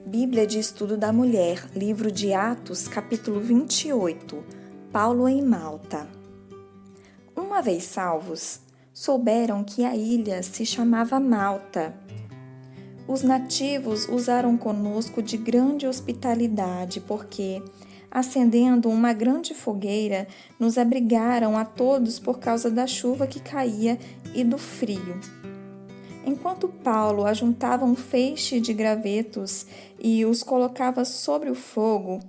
Bíblia de Estudo da Mulher, livro de Atos, capítulo 28, Paulo em Malta. Uma vez salvos, souberam que a ilha se chamava Malta. Os nativos usaram conosco de grande hospitalidade, porque, acendendo uma grande fogueira, nos abrigaram a todos por causa da chuva que caía e do frio. Enquanto Paulo ajuntava um feixe de gravetos e os colocava sobre o fogo,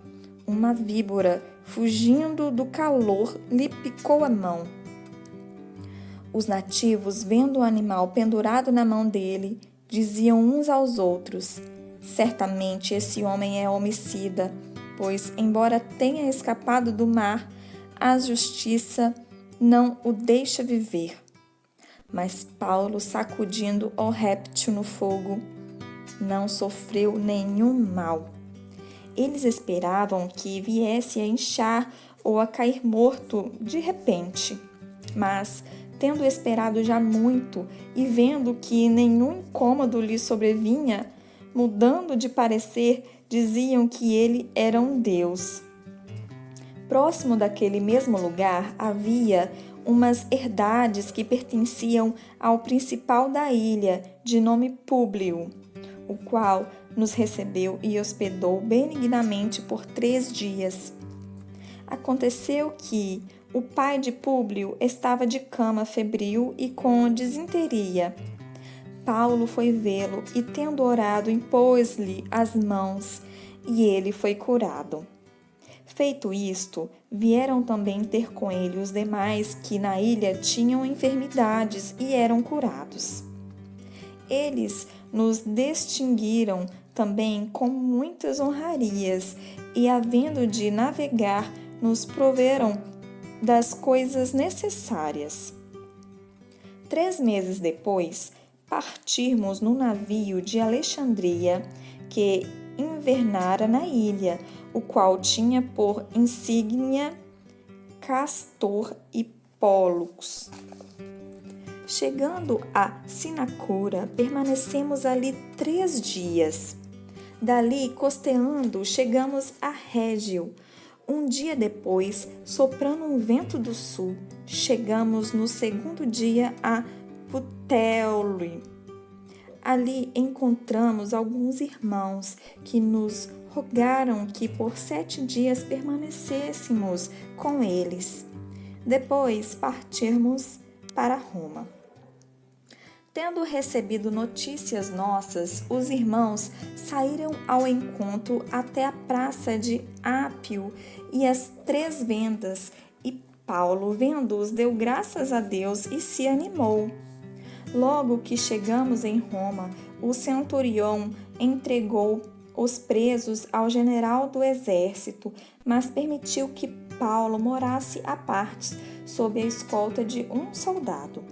uma víbora, fugindo do calor, lhe picou a mão. Os nativos, vendo o animal pendurado na mão dele, diziam uns aos outros: certamente esse homem é homicida, pois, embora tenha escapado do mar, a justiça não o deixa viver. Mas Paulo, sacudindo o réptil no fogo, não sofreu nenhum mal. Eles esperavam que viesse a inchar ou a cair morto de repente. Mas, tendo esperado já muito e vendo que nenhum incômodo lhe sobrevinha, mudando de parecer, diziam que ele era um deus. Próximo daquele mesmo lugar havia umas herdades que pertenciam ao principal da ilha, de nome Públio, o qual nos recebeu e hospedou benignamente por 3 dias. Aconteceu que o pai de Públio estava de cama febril e com disenteria. Paulo foi vê-lo e, tendo orado, impôs-lhe as mãos, e ele foi curado. Feito isto, vieram também ter com ele os demais que na ilha tinham enfermidades e eram curados. Eles nos distinguiram também com muitas honrarias e, havendo de navegar, nos proveram das coisas necessárias. 3 meses depois, partimos no navio de Alexandria, que invernara na ilha, o qual tinha por insígnia Castor e Pólux. Chegando a Sinacura, permanecemos ali 3 dias. Dali, costeando, chegamos a Régio. Um dia depois, soprando um vento do sul, chegamos no 2º dia a Puteoli. Ali encontramos alguns irmãos que nos rogaram que por 7 dias permanecêssemos com eles. Depois partirmos para Roma. Tendo recebido notícias nossas, os irmãos saíram ao encontro até a praça de Ápio e as 3 vendas, e Paulo, vendo-os, deu graças a Deus e se animou. Logo que chegamos em Roma, o centurião entregou os presos ao general do exército, mas permitiu que Paulo morasse à parte, sob a escolta de um soldado.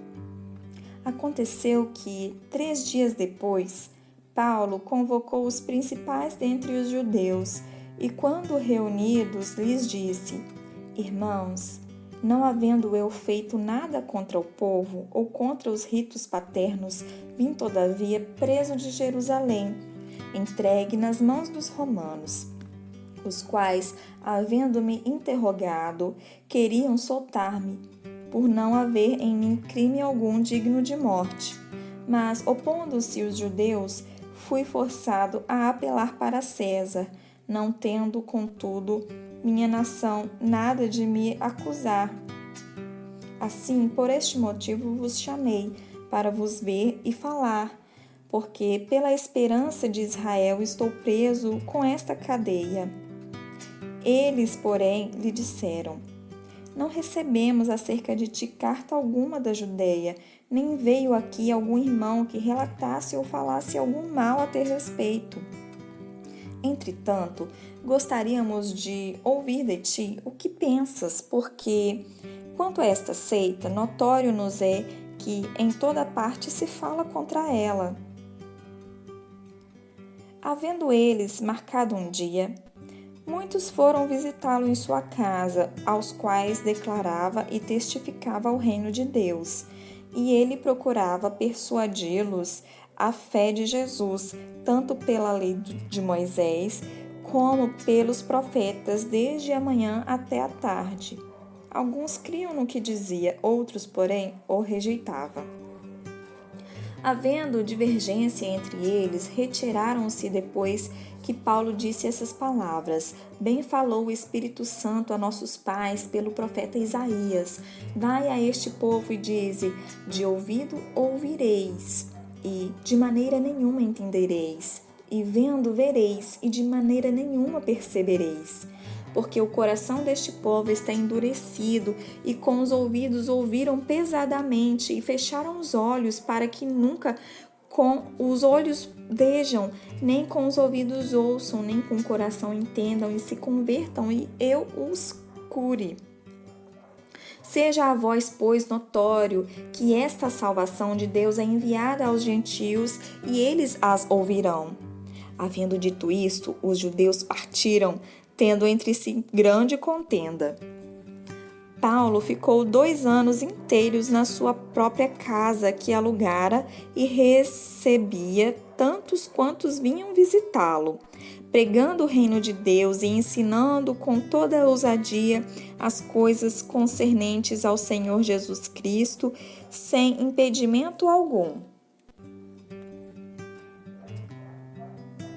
Aconteceu que, 3 dias depois, Paulo convocou os principais dentre os judeus e, quando reunidos, lhes disse: Irmãos, não havendo eu feito nada contra o povo ou contra os ritos paternos, vim todavia preso de Jerusalém, entregue nas mãos dos romanos, os quais, havendo-me interrogado, queriam soltar-me, por não haver em mim crime algum digno de morte. Mas, opondo-se os judeus, fui forçado a apelar para César, não tendo, contudo, minha nação nada de me acusar. Assim, por este motivo vos chamei, para vos ver e falar, porque pela esperança de Israel estou preso com esta cadeia. Eles, porém, lhe disseram: Não recebemos acerca de ti carta alguma da Judeia, nem veio aqui algum irmão que relatasse ou falasse algum mal a teu respeito. Entretanto, gostaríamos de ouvir de ti o que pensas, porque, quanto a esta seita, notório nos é que em toda parte se fala contra ela. Havendo eles marcado um dia, muitos foram visitá-lo em sua casa, aos quais declarava e testificava o reino de Deus, e ele procurava persuadi-los a fé de Jesus, tanto pela lei de Moisés, como pelos profetas, desde a manhã até a tarde. Alguns criam no que dizia, outros, porém, o rejeitavam. Havendo divergência entre eles, retiraram-se depois que Paulo disse essas palavras. Bem falou o Espírito Santo a nossos pais pelo profeta Isaías. Vai a este povo e dize, de ouvido ouvireis, e de maneira nenhuma entendereis. E vendo vereis, e de maneira nenhuma percebereis. Porque o coração deste povo está endurecido, e com os ouvidos ouviram pesadamente, e fecharam os olhos, para que nunca com os olhos vejam, nem com os ouvidos ouçam, nem com o coração entendam, e se convertam, e eu os cure. Seja a vós, pois, notório que esta salvação de Deus é enviada aos gentios, e eles as ouvirão. Havendo dito isto, os judeus partiram, tendo entre si grande contenda. Paulo ficou 2 anos inteiros na sua própria casa que alugara e recebia tantos quantos vinham visitá-lo, pregando o reino de Deus e ensinando com toda a ousadia as coisas concernentes ao Senhor Jesus Cristo, sem impedimento algum.